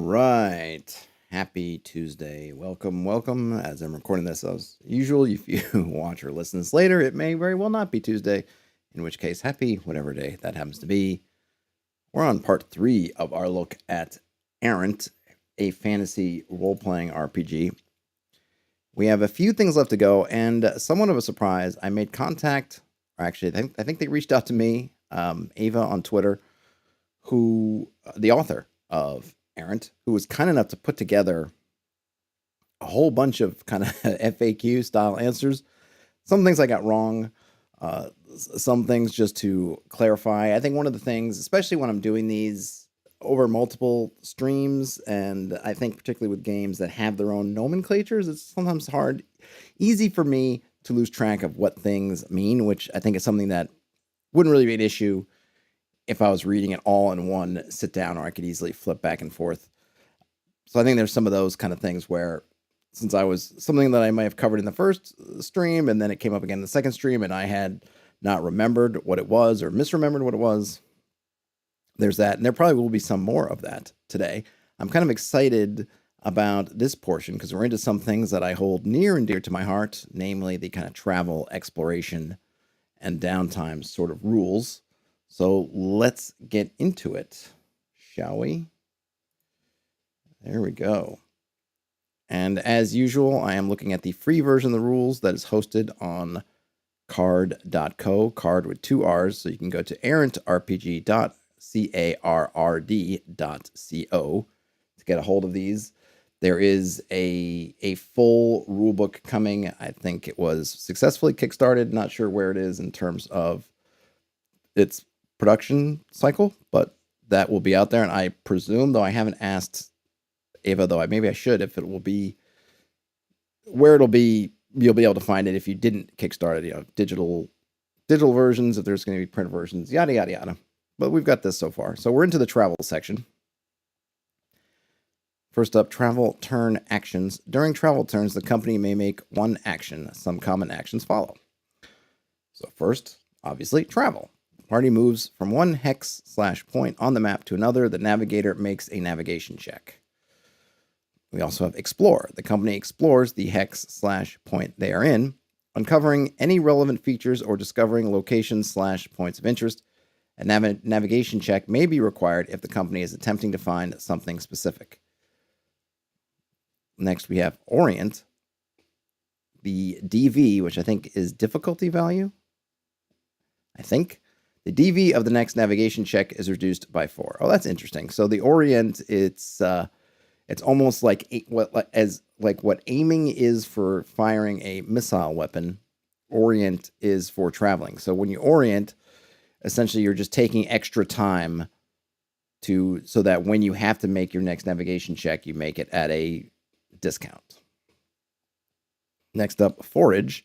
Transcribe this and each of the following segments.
right. Happy Tuesday. Welcome. As I'm recording this, as usual, if you watch or listen this later, it may very well not be Tuesday, in which case, happy whatever day that happens to be. We're on part 3 of our look at Errant, a fantasy role-playing RPG. We have a few things left to go, and somewhat of a surprise, I made contact, or actually, I think they reached out to me, Ava on Twitter, who, the author of Errant, who was kind enough to put together a whole bunch of kind of FAQ style answers. Some things I got wrong, some things just to clarify. I think one of the things, especially when I'm doing these over multiple streams, and I think particularly with games that have their own nomenclatures, it's sometimes easy for me to lose track of what things mean, which I think is something that wouldn't really be an issue if I was reading it all in one sit down, or I could easily flip back and forth. So I think there's some of those kind of things where, since I was something that I might have covered in the first stream, and then it came up again in the second stream, and I had not remembered what it was or misremembered what it was, there's that. And there probably will be some more of that today. I'm kind of excited about this portion because we're into some things that I hold near and dear to my heart, namely the kind of travel, exploration, and downtime sort of rules. So let's get into it, shall we? There we go. And as usual, I am looking at the free version of the rules that is hosted on card.co, card with 2 R's. So you can go to errantrpg.carrd.co to get a hold of these. There is a full rulebook coming. I think it was successfully kickstarted. Not sure where it is in terms of its production cycle, but that will be out there. And I presume, though I haven't asked Ava, though maybe I should, if it will be where it'll be, you'll be able to find it if you didn't kickstart it, digital versions, if there's going to be print versions, yada, yada, yada. But we've got this so far. So we're into the travel section. First up, travel turn actions. During travel turns, the company may make one action. Some common actions follow. So first, obviously, travel. Party moves from one hex/point on the map to another. The navigator makes a navigation check. We also have explore. The company explores the hex/point they are in, uncovering any relevant features or discovering locations/points of interest. A navigation check may be required if the company is attempting to find something specific. Next, we have orient. The DV, which I think is difficulty value. The DV of the next navigation check is reduced by 4. Oh, that's interesting. So the orient, it's almost like what aiming is for firing a missile weapon, orient is for traveling. So when you orient, essentially you're just taking extra time so that when you have to make your next navigation check, you make it at a discount. Next up, forage.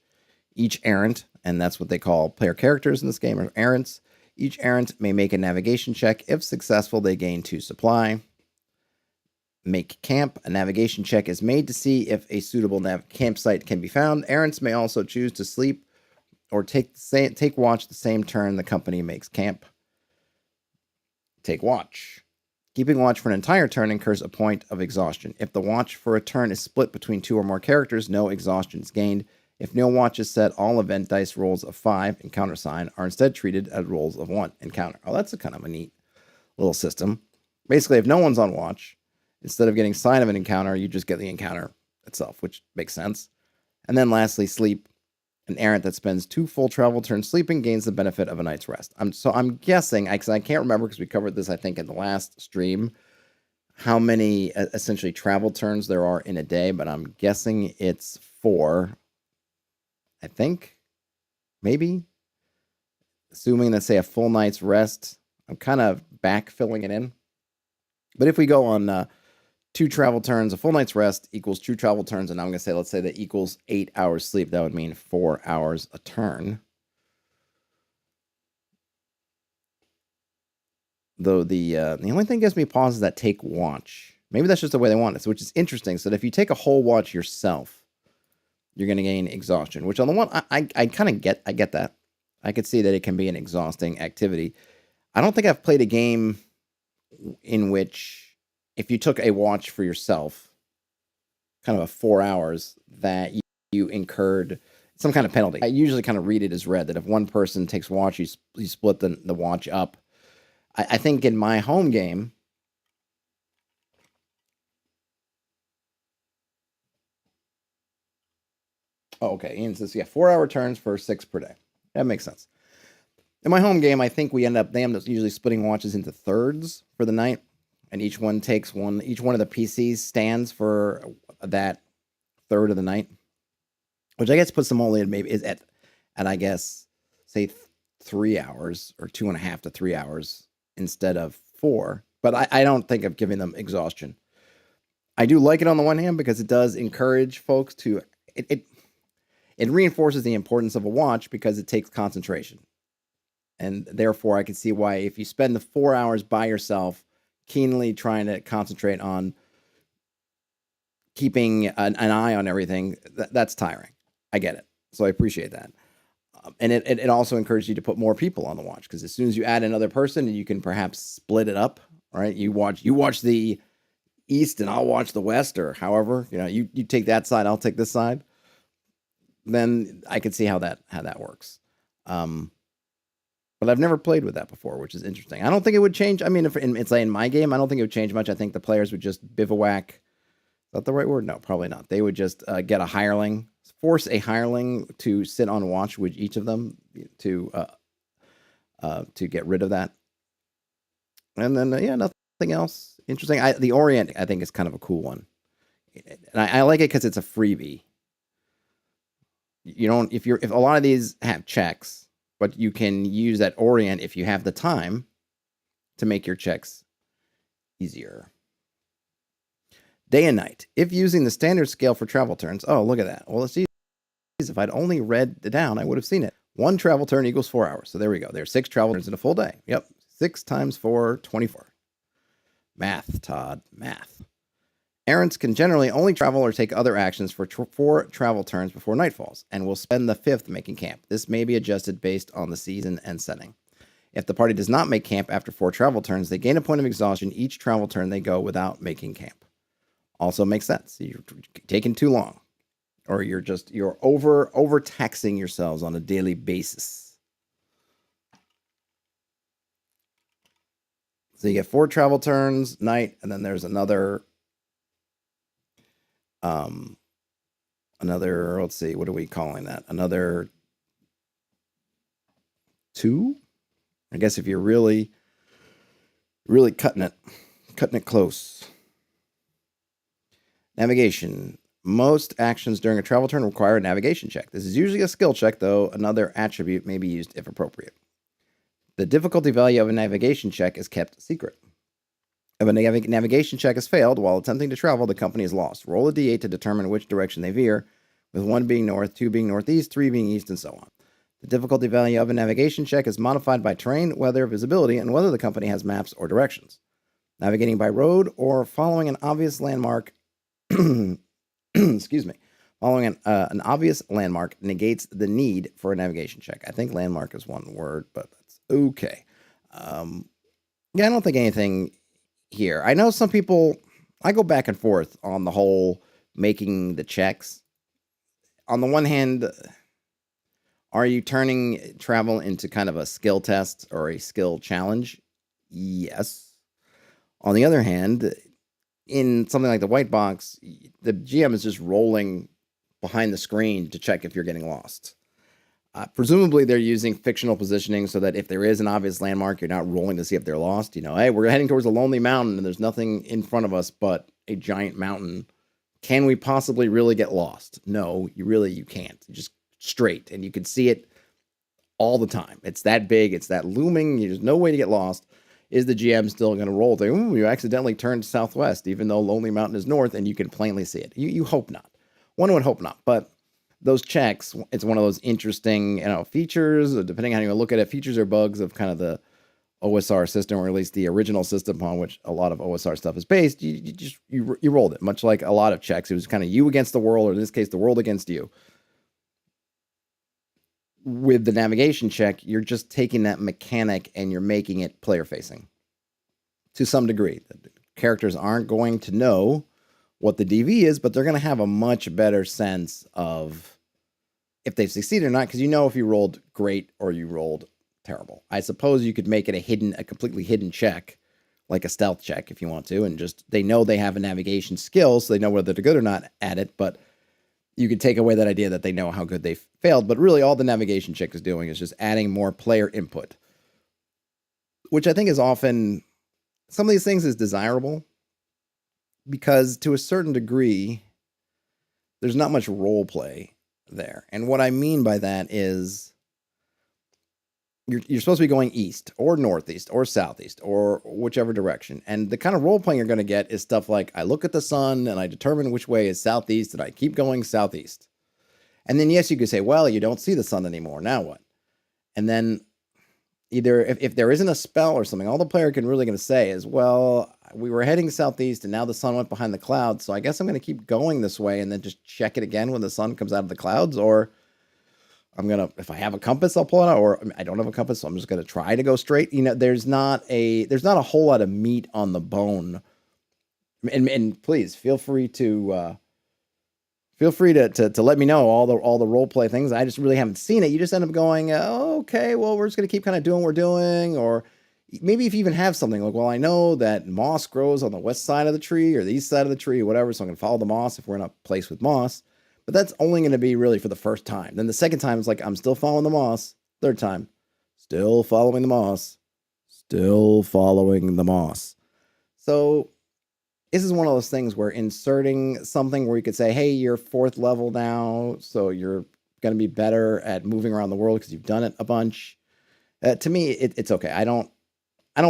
Each errant, and that's what they call player characters in this game, are errants. Each errant may make a navigation check. If successful, they gain 2 supply. Make camp. A navigation check is made to see if a suitable campsite can be found. Errants may also choose to sleep or take watch the same turn the company makes camp. Take watch. Keeping watch for an entire turn incurs a point of exhaustion. If the watch for a turn is split between 2 or more characters, no exhaustion is gained. If no watch is set, all event dice rolls of 5 and countersign are instead treated as rolls of 1 and counter. Oh, that's a kind of a neat little system. Basically, if no one's on watch, instead of getting sign of an encounter, you just get the encounter itself, which makes sense. And then lastly, sleep. An errant that spends 2 full travel turns sleeping gains the benefit of a night's rest. I'm guessing, because I can't remember because we covered this, I think, in the last stream, how many essentially travel turns there are in a day, but I'm guessing it's 4. I think, maybe, assuming that, say, a full night's rest. I'm kind of backfilling it in. But if we go on 2 travel turns, a full night's rest equals 2 travel turns, and I'm going to say, let's say that equals 8 hours sleep. That would mean 4 hours a turn. Though the only thing that gives me pause is that take watch. Maybe that's just the way they want it, which is interesting. So that if you take a whole watch yourself, you're going to gain exhaustion, which on the one, I kind of get that. I could see that it can be an exhausting activity. I don't think I've played a game in which if you took a watch for yourself, kind of a 4 hours, that you incurred some kind of penalty. I usually kind of read it as read that if one person takes watch, you split the watch up. I think in my home game, oh, okay, Ian says, yeah, 4-hour turns for 6 per day. That makes sense. In my home game, I think they end up usually splitting watches into thirds for the night, and each one takes one. Each one of the PCs stands for that third of the night, which I guess puts them only maybe is at I guess say 3 hours or 2.5 to 3 hours instead of 4. But I don't think of giving them exhaustion. I do like it on the one hand because it does encourage folks to it reinforces the importance of a watch because it takes concentration. And therefore, I can see why if you spend the 4 hours by yourself, keenly trying to concentrate on keeping an eye on everything, that's tiring. I get it. So I appreciate that. And it also encourages you to put more people on the watch because as soon as you add another person, you can perhaps split it up. Right? You watch the east and I'll watch the west, or however, you take that side, I'll take this side. Then I can see how that works. But I've never played with that before, which is interesting. I don't think it would change. I mean, if it's like in my game, I don't think it would change much. I think the players would just bivouac. Is that the right word? No, probably not. They would just get a hireling, force a hireling to sit on watch with each of them to get rid of that. And then nothing else interesting. The Orient, I think, is kind of a cool one, and I like it because it's a freebie. You don't if a lot of these have checks. But you can use that Orient if you have the time to make your checks easier. Day and night. If using the standard scale for travel turns. Oh, look at that. Well, let's see. If I'd only read it down, I would have seen it. 1 travel turn equals 4 hours. So there we go. There's 6 travel turns in a full day. Yep. 6 times 4, 24. Math, Todd. Math. Errants can generally only travel or take other actions for 4 travel turns before night falls, and will spend the 5th making camp. This may be adjusted based on the season and setting. If the party does not make camp after 4 travel turns, they gain a point of exhaustion each travel turn they go without making camp. Also makes sense. You're taking too long, or you're overtaxing yourselves on a daily basis. So you get 4 travel turns, night, and then there's another, let's see, what are we calling that? Another 2? I guess if you're really, really cutting it close. Navigation. Most actions during a travel turn require a navigation check. This is usually a skill check, though another attribute may be used if appropriate. The difficulty value of a navigation check is kept secret. If a navigation check is failed while attempting to travel, the company is lost. Roll a d8 to determine which direction they veer, with 1 being north, 2 being northeast, 3 being east, and so on. The difficulty value of a navigation check is modified by terrain, weather, visibility, and whether the company has maps or directions. Navigating by road or following an obvious landmark, excuse me, following an obvious landmark negates the need for a navigation check. I think landmark is one word, but that's okay. I don't think anything here. I know some people, I go back and forth on the whole making the checks. On the one hand, are you turning travel into kind of a skill test or a skill challenge? Yes. On the other hand, in something like the white box, the GM is just rolling behind the screen to check if you're getting lost. Presumably, they're using fictional positioning so that if there is an obvious landmark, you're not rolling to see if they're lost. Hey, we're heading towards a lonely mountain and there's nothing in front of us but a giant mountain. Can we possibly really get lost? No, you can't. Just straight, and you can see it all the time. It's that big. It's that looming. There's no way to get lost. Is the GM still going to roll? You accidentally turned southwest, even though Lonely Mountain is north, and you can plainly see it. You hope not. One would hope not, but those checks, it's one of those interesting, features, depending on how you look at it, features or bugs of kind of the OSR system, or at least the original system on which a lot of OSR stuff is based. You rolled it, much like a lot of checks. It was kind of you against the world, or in this case, the world against you. With the navigation check, you're just taking that mechanic and you're making it player facing to some degree. characters aren't going to know what the DV is, but they're going to have a much better sense of if they've succeeded or not, because you know if you rolled great or you rolled terrible. I suppose you could make it a completely hidden check, like a stealth check if you want to, and just they know they have a navigation skill, so they know whether they're good or not at it, but you could take away that idea that they know how good they failed, but really all the navigation check is doing is just adding more player input, which I think is often, some of these things is desirable, because to a certain degree, there's not much role play there. And what I mean by that is you're supposed to be going east or northeast or southeast or whichever direction. And the kind of role playing you're going to get is stuff like, I look at the sun and I determine which way is southeast and I keep going southeast. And then, yes, you could say, well, you don't see the sun anymore. Now what? And then either if there isn't a spell or something, all the player can really going to say is, well, we were heading southeast and now the sun went behind the clouds. So I guess I'm going to keep going this way and then just check it again when the sun comes out of the clouds. Or I'm going to, if I have a compass, I'll pull it out, or I don't have a compass, so I'm just going to try to go straight. You know, there's not a whole lot of meat on the bone. And please feel free to let me know all the role play things. I just really haven't seen it. You just end up going, oh, okay, well, we're just going to keep kind of doing what we're doing. Or maybe if you even have something like, well, I know that moss grows on the west side of the tree or the east side of the tree or whatever, so I'm going to follow the moss if we're in a place with moss. But that's only going to be really for the first time. Then the second time is like, I'm still following the moss. Third time, still following the moss. Still following the moss. So this is one of those things where inserting something where you could say, hey, you're 4th level now, so you're going to be better at moving around the world because you've done it a bunch. To me, it's okay. I don't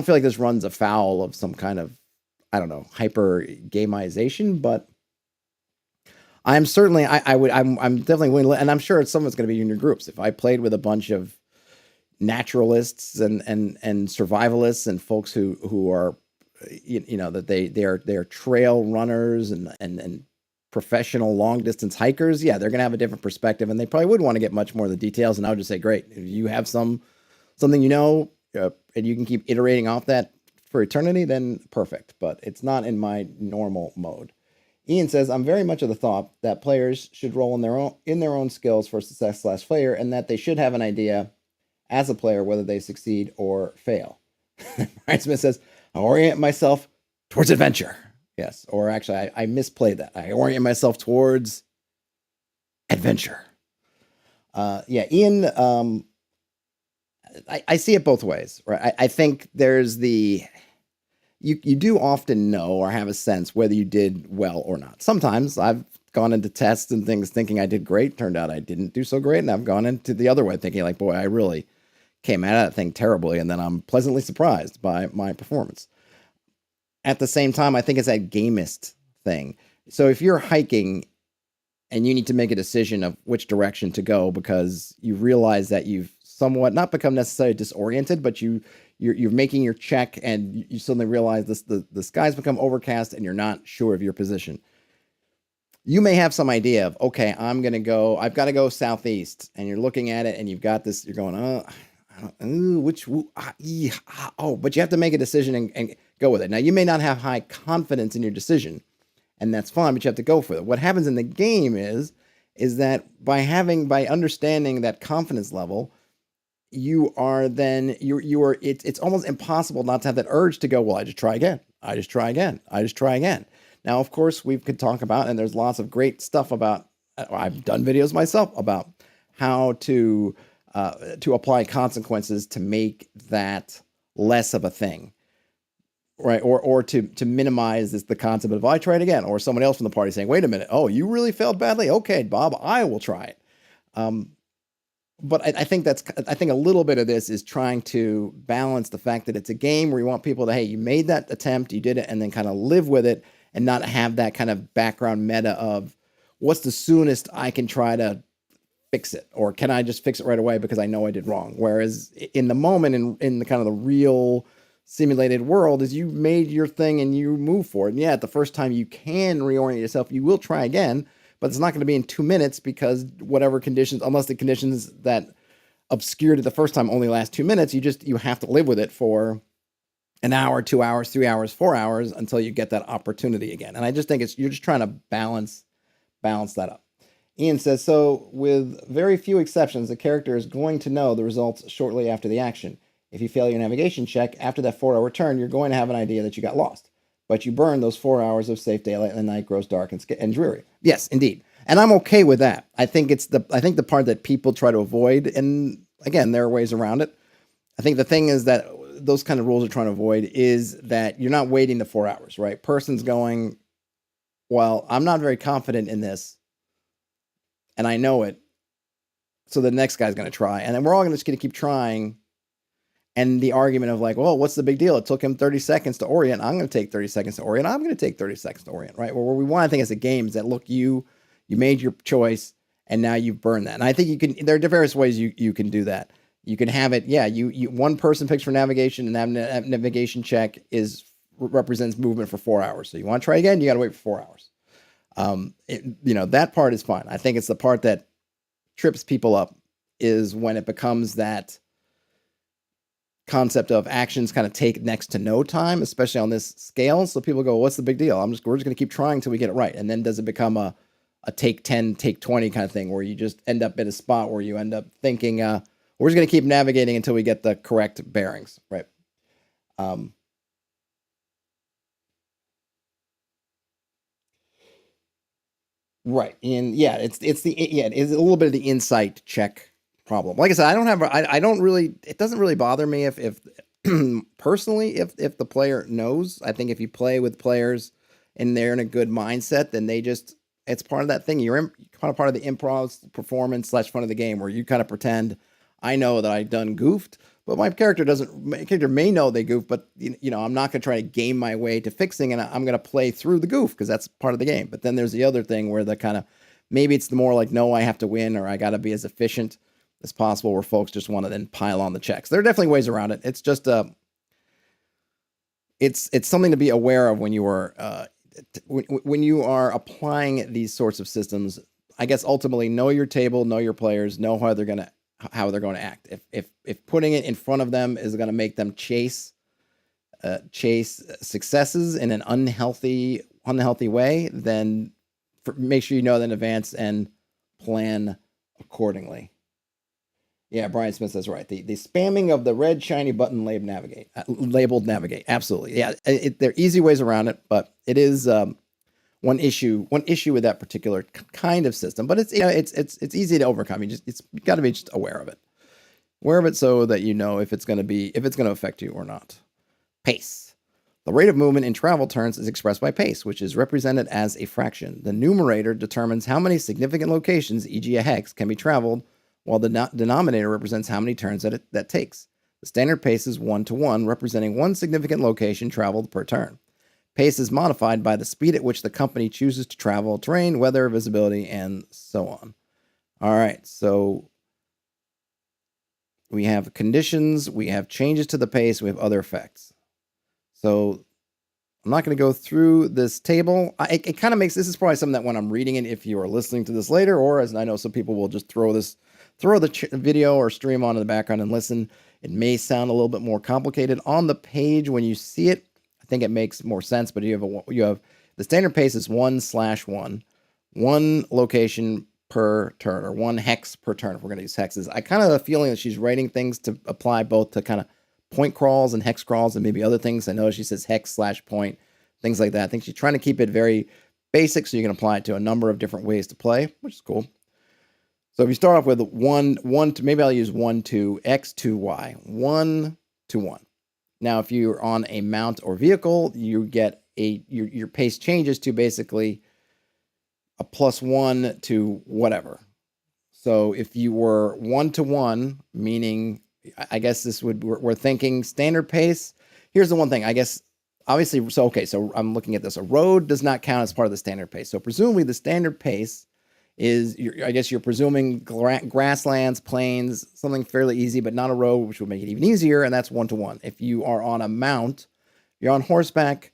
feel like this runs afoul of some kind of, I don't know, HyperGamization, but I'm certainly, I'm definitely willing to, and I'm sure someone's going to be in your groups. If I played with a bunch of naturalists and survivalists and folks who are, you know, that they're trail runners and professional long distance hikers, yeah, they're going to have a different perspective, and they probably would want to get much more of the details. And I would just say, great, if you have something you know, and you can keep iterating off that for eternity, then perfect. But it's not in my normal mode. Ian says, I'm very much of the thought that players should roll in their own skills for success/failure, and that they should have an idea as a player whether they succeed or fail. Brian Smith says, I orient myself towards adventure. Yes, or actually, I misplayed that. I orient myself towards adventure. Yeah, Ian, I see it both ways, right? I think there's you do often know or have a sense whether you did well or not. Sometimes I've gone into tests and things thinking I did great. Turned out I didn't do so great. And I've gone into the other way thinking like, boy, I really came at that thing terribly. And then I'm pleasantly surprised by my performance. At the same time, I think it's that gamist thing. So if you're hiking and you need to make a decision of which direction to go because you realize that you've somewhat not become necessarily disoriented, but you're making your check and you suddenly realize the sky's become overcast and you're not sure of your position. You may have some idea of, okay, I've got to go southeast, and you're looking at it and you've got this, you're going, but you have to make a decision and go with it. Now, you may not have high confidence in your decision, and that's fine, but you have to go for it. What happens in the game is that by understanding that confidence level, you are then it's almost impossible not to have that urge to go, well, I just try again. Now, of course, we could talk about, and there's lots of great stuff about, I've done videos myself about how to apply consequences to make that less of a thing, right? Or to minimize the concept of, I try it again, or someone else from the party saying, wait a minute, oh, you really failed badly? Okay, Bob, I will try it. But I think a little bit of this is trying to balance the fact that it's a game where you want people to, hey, you made that attempt, you did it, and then kind of live with it and not have that kind of background meta of what's the soonest I can try to fix it, or can I just fix it right away because I know I did wrong? Whereas in the moment, in the kind of the real simulated world, is you made your thing and you move for it. And yeah, the first time you can reorient yourself, you will try again, but it's not going to be in 2 minutes because whatever conditions, unless the conditions that obscured it the first time only last 2 minutes, you have to live with it for an hour, 2 hours, 3 hours, 4 hours until you get that opportunity again. And I just think you're just trying to balance that up. Ian says, so with very few exceptions, the character is going to know the results shortly after the action. If you fail your navigation check after that 4-hour turn, you're going to have an idea that you got lost. But you burn those 4 hours of safe daylight and the night grows dark and dreary. Yes, indeed. And I'm okay with that. I think the part that people try to avoid, and again, there are ways around it. I think the thing is that those kind of rules are trying to avoid is that you're not waiting the 4 hours, right? Person's going, well, I'm not very confident in this, and I know it, so the next guy's going to try. And then we're all just going to keep trying. And the argument of like, well, what's the big deal? It took him 30 seconds to orient. I'm going to take 30 seconds to orient. I'm going to take 30 seconds to orient, right? Well, what we want, I think, as a game is that, look, you made your choice, and now you've burned that. And I think there are various ways you can do that. You can have it, you one person picks for navigation, and that navigation check represents movement for 4 hours. So you want to try again, you got to wait for 4 hours. That part is fine. I think it's the part that trips people up is when it becomes that concept of actions kind of take next to no time, especially on this scale. So people go, what's the big deal? We're just going to keep trying until we get it right. And then does it become a take 10, take 20 kind of thing where you just end up in a spot where you end up thinking, we're just going to keep navigating until we get the correct bearings, right? Right. And yeah, it is a little bit of the insight check problem. Like I said, I don't really, it doesn't really bother me if personally, if the player knows. I think if you play with players and they're in a good mindset, then it's part of that thing. You're kind of part of the improv performance / fun of the game where you kind of pretend, I know that I've done goofed, but my character may know they goofed, but I'm not going to try to game my way to fixing, and I'm going to play through the goof because that's part of the game. But then there's the other thing where the kind of, maybe it's the more like, no, I have to win, or I got to be as efficient as possible, where folks just want to then pile on the checks. There are definitely ways around it. It's just it's something to be aware of when you are when you are applying these sorts of systems. I guess ultimately know your table, know your players, know how they're going to act. If putting it in front of them is going to make them chase successes in an unhealthy way, then make sure you know that in advance and plan accordingly. Yeah, Brian Smith says right. The spamming of the red shiny button labeled navigate. Absolutely. Yeah, there are easy ways around it, but it is one issue with that particular kind of system. But it's easy to overcome. You got to be just aware of it, so that you know if it's going to affect you or not. Pace. The rate of movement in travel turns is expressed by pace, which is represented as a fraction. The numerator determines how many significant locations, e.g. a hex, can be traveled, while the denominator represents how many turns that takes. The standard pace is 1-to-1, representing one significant location traveled per turn. Pace is modified by the speed at which the company chooses to travel, terrain, weather, visibility, and so on. All right, so we have conditions, we have changes to the pace, we have other effects. So I'm not going to go through this table. It kind of makes, this is probably something that when I'm reading it, if you are listening to this later, or as I know some people will just throw the video or stream on in the background and listen, it may sound a little bit more complicated. On the page, when you see it, I think it makes more sense, but you have the standard pace is 1/1, one location per turn, or one hex per turn, if we're going to use hexes. I kind of have a feeling that she's writing things to apply both to kind of point crawls and hex crawls and maybe other things. I know she says hex/point, things like that. I think she's trying to keep it very basic so you can apply it to a number of different ways to play, which is cool. So if you start off with maybe I'll use 1-2 x 2 y, 1-1. Now, if you're on a mount or vehicle, you get your pace changes to basically a +1 to whatever. So if you were 1-1, meaning, I guess we're thinking standard pace. Here's the one thing, I guess, obviously, so I'm looking at this. A road does not count as part of the standard pace. So presumably the standard pace is, I guess you're presuming grasslands, plains, something fairly easy, but not a road, which would make it even easier, and that's 1-1. If you are on a mount, you're on horseback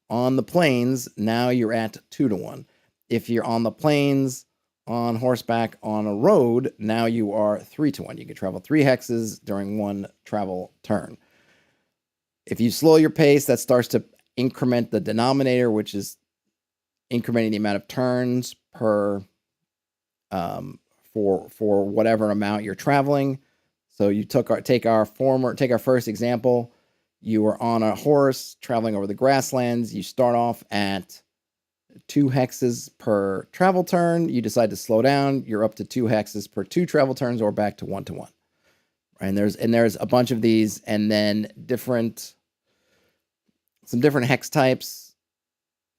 on the plains, now you're at 2-1. If you're on the plains, on horseback, on a road, now you are 3-1. You can travel 3 hexes during one travel turn. If you slow your pace, that starts to increment the denominator, which is incrementing the amount of turns per for whatever amount you're traveling. So you take our first example. You were on a horse traveling over the grasslands. You start off at 2 hexes per travel turn. You decide to slow down. You're up to 2 hexes per 2 travel turns, or back to 1 to 1. And there's a bunch of these, and then some different hex types.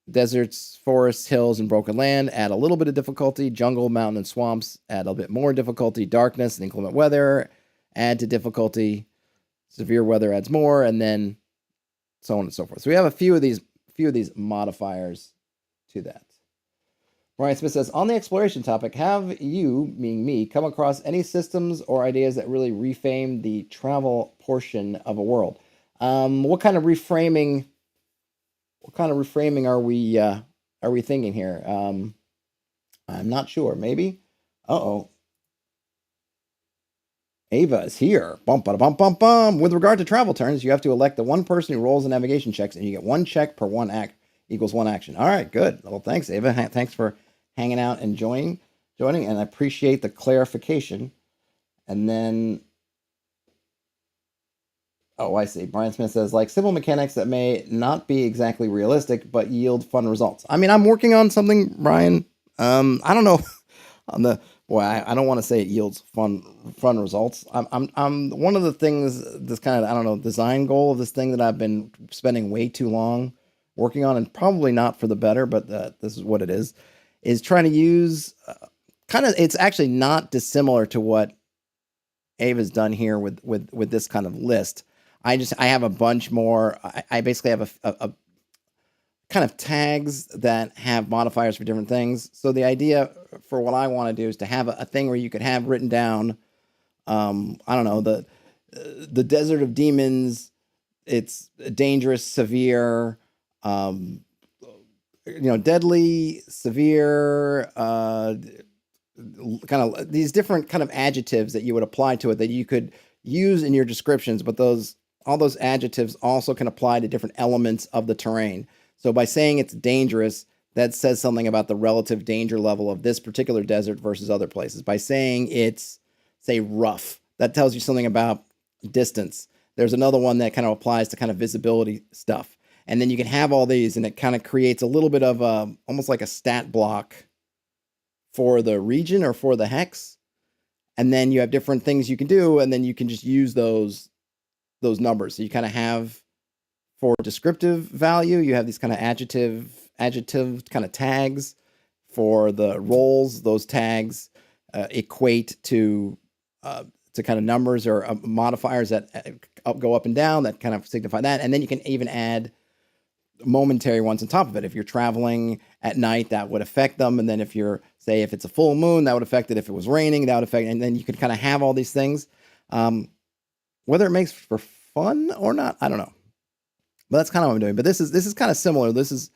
Deserts, forests, hills, and broken land add a little bit of difficulty. Jungle, mountain, and swamps add a bit more difficulty. Darkness and inclement weather add to difficulty. Severe weather adds more, and then so on and so forth. So we have a few of these modifiers to that. Brian Smith says, on the exploration topic, have you, meaning me, come across any systems or ideas that really reframe the travel portion of a world? What kind of reframing are we thinking here? I'm not sure. Maybe. Ava is here. Bum, bum, bum, bum. With regard to travel turns, you have to elect the one person who rolls the navigation checks, and you get 1 check per 1 act equals 1 action. All right, good. Well, thanks, Ava. Thanks for hanging out and joining, and I appreciate the clarification. And then, I see. Brian Smith says, like simple mechanics that may not be exactly realistic, but yield fun results. I mean, I'm working on something, Brian. I don't know. I don't want to say it yields fun results. I'm one of the things, this kind of, I don't know, design goal of this thing that I've been spending way too long working on, and probably not for the better, but this is what it is trying to use it's actually not dissimilar to what Ava's done here with this kind of list. I have a bunch more. I basically have a kind of tags that have modifiers for different things. So the idea for what I want to do is to have a thing where you could have written down, I don't know, the Desert of Demons. It's dangerous, severe, deadly, severe, kind of these different kind of adjectives that you would apply to it that you could use in your descriptions, but all those adjectives also can apply to different elements of the terrain. So by saying it's dangerous, that says something about the relative danger level of this particular desert versus other places. By saying it's, say, rough, that tells you something about distance. There's another one that kind of applies to kind of visibility stuff. And then you can have all these, and it kind of creates a little bit of almost like a stat block for the region or for the hex. And then you have different things you can do, and then you can just use those numbers. So you kind of have, for descriptive value, you have these kind of adjective kind of tags. For the rolls, those tags equate to kind of numbers or modifiers that go up and down that kind of signify that. And then you can even add momentary ones on top of it. If you're traveling at night, that would affect them. And then if it's a full moon, that would affect it. If it was raining, that would affect it. And then you could kind of have all these things. Whether it makes for fun or not, I don't know. But that's kind of what I'm doing. But this is kind of similar. This is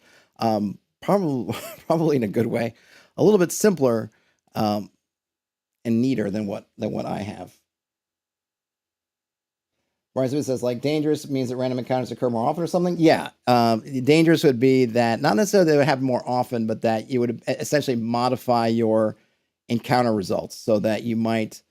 probably in a good way, a little bit simpler and neater than what I have. Brian Smith says, like, dangerous means that random encounters occur more often or something. Yeah, dangerous would be that not necessarily that it would happen more often, but that you would essentially modify your encounter results so that you might.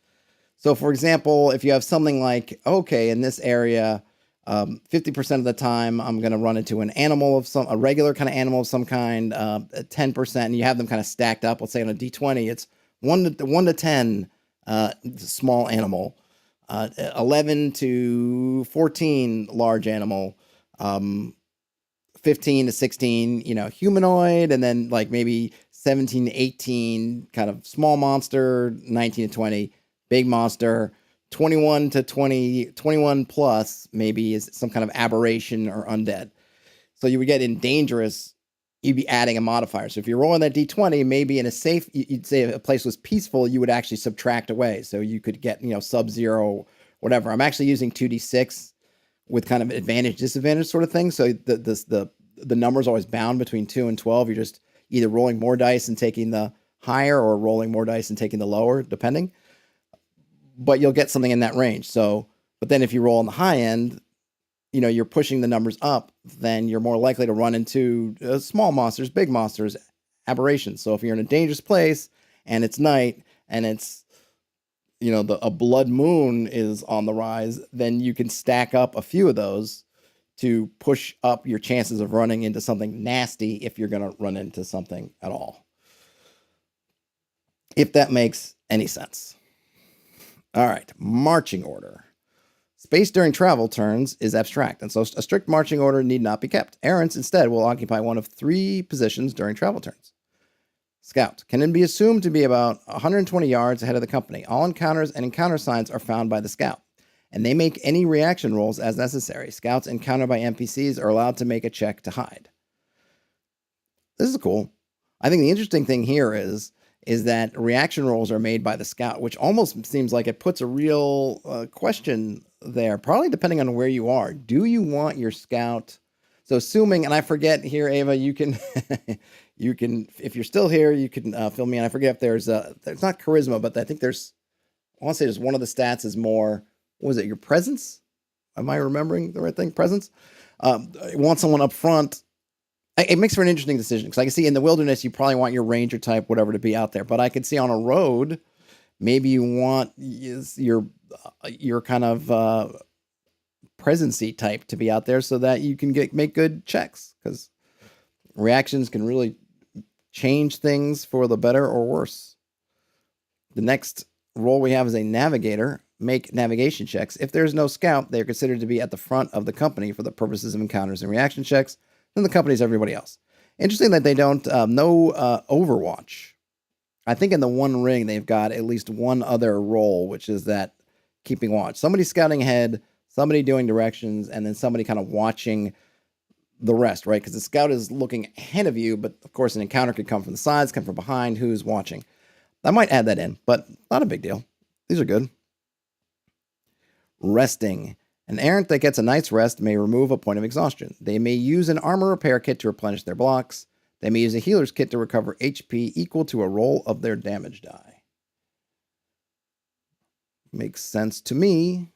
So, for example, if you have something like, okay, in this area, 50% of the time I'm going to run into a regular kind of animal of some kind, 10%, and you have them kind of stacked up. Let's say on a D20, it's 1 to 10, small animal, 11 to 14, large animal, 15 to 16, humanoid, and then like maybe 17 to 18, kind of small monster, 19 to 20, big monster. 21 to 21 plus maybe is some kind of aberration or undead. So you would get in dangerous, you'd be adding a modifier. So if you're rolling that D20, maybe in a safe, you'd say if a place was peaceful, you would actually subtract away. So you could get, sub-zero, whatever. I'm actually using 2d6 with kind of advantage, disadvantage sort of thing. So the number's always bound between 2 and 12. You're just either rolling more dice and taking the higher or rolling more dice and taking the lower, depending. But you'll get something in that range. So, but then if you roll on the high end, you're pushing the numbers up, then you're more likely to run into small monsters, big monsters, aberrations. So if you're in a dangerous place and it's night and it's, a blood moon is on the rise, then you can stack up a few of those to push up your chances of running into something nasty if you're going to run into something at all. If that makes any sense. All right, marching order. Space during travel turns is abstract, and so a strict marching order need not be kept. Errants instead will occupy one of 3 positions during travel turns. Scout can be assumed to be about 120 yards ahead of the company. All encounters and encounter signs are found by the scout, and they make any reaction rolls as necessary. Scouts encountered by NPCs are allowed to make a check to hide. This is cool. I think the interesting thing here is that reaction rolls are made by the scout, which almost seems like it puts a real question there, probably depending on where you are. Do you want your scout? So assuming, and I forget here, Ava, you can, you can, if you're still here, you can fill me in. I forget if there's not charisma, but I think I want to say there's one of the stats is more, what was it, your presence? Am I remembering the right thing? Presence? You want someone up front. It makes for an interesting decision because I can see in the wilderness, you probably want your ranger type, whatever, to be out there. But I could see on a road, maybe you want your kind of presency type to be out there so that you can make good checks, because reactions can really change things for the better or worse. The next role we have is a navigator. Make navigation checks. If there's no scout, they're considered to be at the front of the company for the purposes of encounters and reaction checks. Then the company's everybody else. Interesting that they don't no Overwatch. I think in the One Ring they've got at least one other role, which is that keeping watch. Somebody scouting ahead, somebody doing directions, and then somebody kind of watching the rest, right? Because the scout is looking ahead of you, but of course an encounter could come from the sides, come from behind. Who's watching? I might add that in, but not a big deal. These are good. Resting. An errant that gets a night's rest may remove a point of exhaustion. They may use an armor repair kit to replenish their blocks. They may use a healer's kit to recover HP equal to a roll of their damage die. Makes sense to me.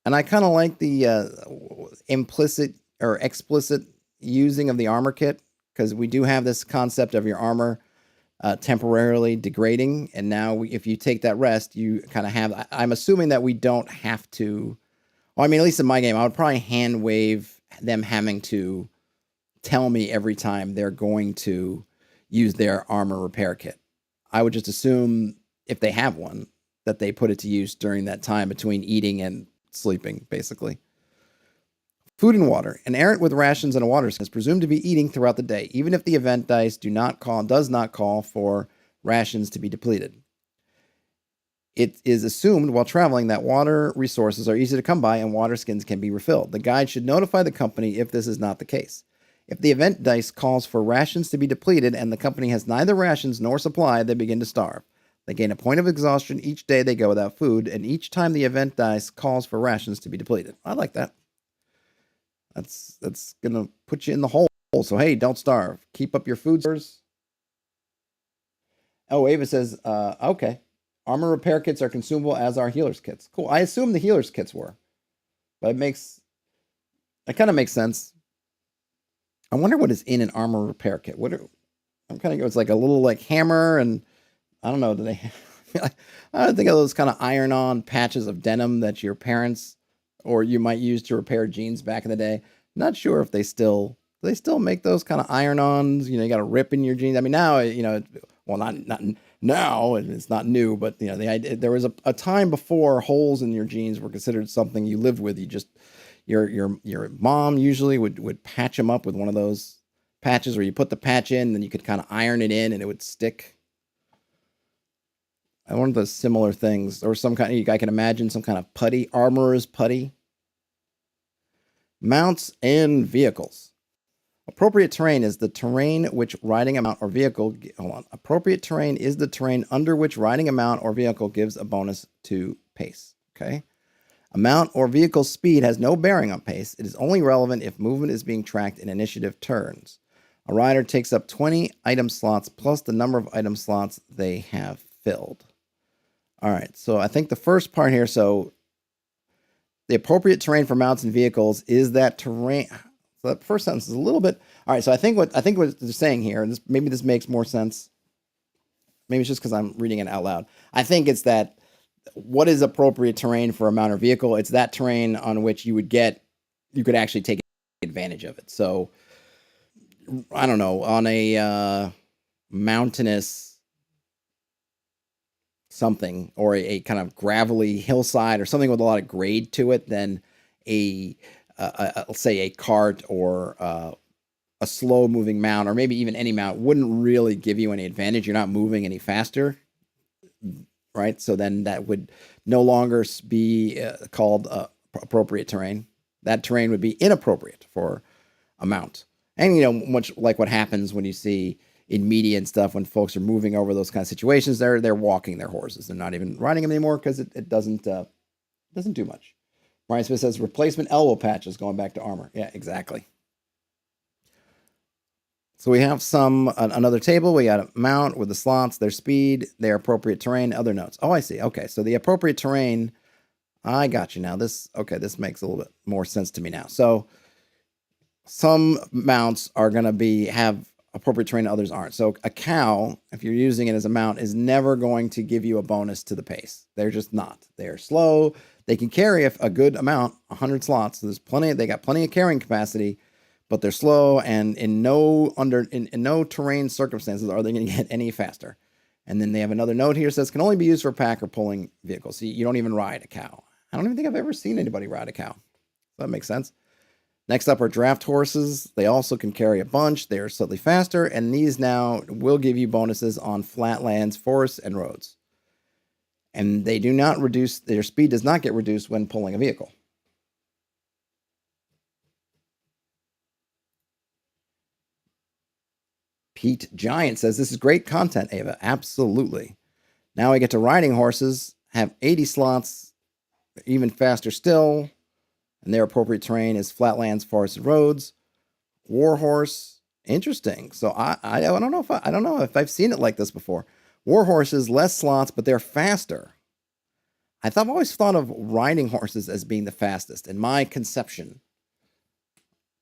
And I kind of like the implicit or explicit using of the armor kit, because we do have this concept of your armor temporarily degrading. And now if you take that rest, you kind of have, I'm assuming that we don't have to. Well, I mean, at least in my game, I would probably hand wave them having to tell me every time they're going to use their armor repair kit. I would just assume if they have one, that they put it to use during that time between eating and sleeping, basically. Food and water. An errant with rations and a water skin is presumed to be eating throughout the day, even if the event dice does not call for rations to be depleted. It is assumed while traveling that water resources are easy to come by and water skins can be refilled. The guide should notify the company if this is not the case. If the event dice calls for rations to be depleted and the company has neither rations nor supply, they begin to starve. They gain a point of exhaustion each day they go without food, and each time the event dice calls for rations to be depleted. I like that. That's going to put you in the hole. So, hey, don't starve. Keep up your food stores. Oh, Ava says, okay. Armor repair kits are consumable, as are healer's kits. Cool. I assume the healer's kits were. But it kind of makes sense. I wonder what is in an armor repair kit. It's like a little like hammer, and I don't know, do they I don't think of those kind of iron-on patches of denim that your parents or you might use to repair jeans back in the day. Not sure if they still make those kind of iron-ons. You got a rip in your jeans. I mean, now, well, not now, it's not new, but the idea, there was a time before holes in your jeans were considered something you lived with. You just your mom usually would patch them up with one of those patches where you put the patch in, and then you could kind of iron it in and it would stick. I wonder the similar things, or some kind. I can imagine some kind of putty, armorer's putty. Mounts and vehicles. Appropriate terrain is the terrain which riding a mount or vehicle. Appropriate terrain is the terrain under which riding a mount or vehicle gives a bonus to pace. Okay. A mount or vehicle speed has no bearing on pace. It is only relevant if movement is being tracked in initiative turns. A rider takes up 20 item slots plus the number of item slots they have filled. All right, so I think the first part here, so The appropriate terrain for mounts and vehicles is that terrain. So that first sentence is a little bit. All right. So I think what they're saying here, and maybe this makes more sense. Maybe it's just because I'm reading it out loud. I think it's that what is appropriate terrain for a mount or vehicle? It's that terrain on which you could actually take advantage of it. So I don't know, on a mountainous something, or a kind of gravelly hillside or something with a lot of grade to it, then let's say a cart or a slow moving mount, or maybe even any mount, wouldn't really give you any advantage. You're not moving any faster, right? So then that would no longer be called appropriate terrain. That terrain would be inappropriate for a mount. And, much like what happens when you see in media and stuff, when folks are moving over those kind of situations, they're walking their horses. They're not even riding them anymore because it doesn't do much. Brian Smith says replacement elbow patches going back to armor. Yeah, exactly. So we have another table. We got a mount with the slots, their speed, their appropriate terrain, other notes. Oh, I see. Okay, so the appropriate terrain, I got you now. This makes a little bit more sense to me now. So some mounts are going to have appropriate terrain, others aren't. So a cow, if you're using it as a mount, is never going to give you a bonus to the pace. They're just not. They're slow. They can carry a good amount, 100 slots. So they got plenty of carrying capacity, but they're slow, and in no terrain circumstances are they going to get any faster. And then they have another note here that says can only be used for pack or pulling vehicles. So you don't even ride a cow. I don't even think I've ever seen anybody ride a cow. That makes sense. Next up are draft horses. They also can carry a bunch. They are slightly faster, and these now will give you bonuses on flatlands, forests, and roads. And they do not reduce, their speed does not get reduced when pulling a vehicle. Pete Giant says, this is great content, Ava. Absolutely. Now I get to riding horses, have 80 slots, even faster still, and their appropriate terrain is flatlands, forests, and roads. Warhorse, interesting. So I don't know if I've seen it like this before. Warhorses, less slots, but they're faster. I've always thought of riding horses as being the fastest in my conception,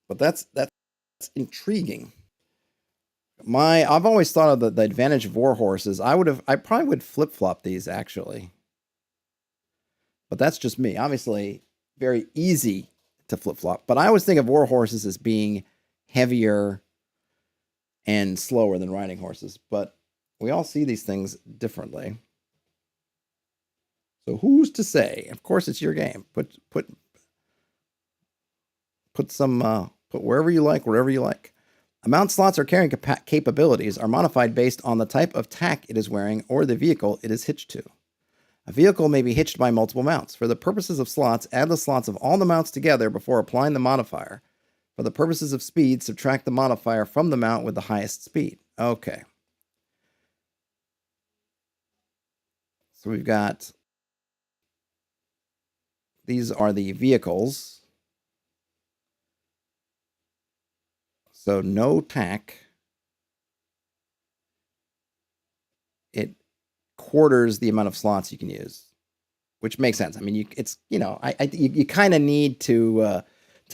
but that's intriguing. I've always thought of the advantage of warhorses. I probably would flip flop these actually, but that's just me. Obviously, very easy to flip flop, but I always think of warhorses as being heavier and slower than riding horses. But we all see these things differently. So who's to say? Of course, it's your game. Put wherever you like, wherever you like. Mount slots or carrying capabilities are modified based on the type of tack it is wearing or the vehicle it is hitched to. A vehicle may be hitched by multiple mounts. For the purposes of slots, add the slots of all the mounts together before applying the modifier. For the purposes of speed, subtract the modifier from the mount with the highest speed. Okay. So we've got, these are the vehicles. So no tack. It quarters the amount of slots you can use, which makes sense. I mean, you kind of need to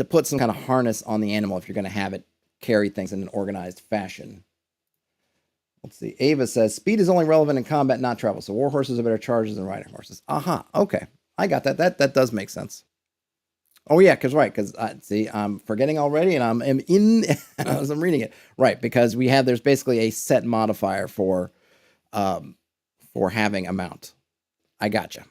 put some kind of harness on the animal if you're going to have it carry things in an organized fashion. Let's see. Ava says speed is only relevant in combat, not travel. So war horses are better chargers than riding horses. Aha. Okay, I got that. That does make sense. Oh yeah, because see, I'm forgetting already, and I'm in as I'm reading it. Right, because there's basically a set modifier for having a mount. I gotcha.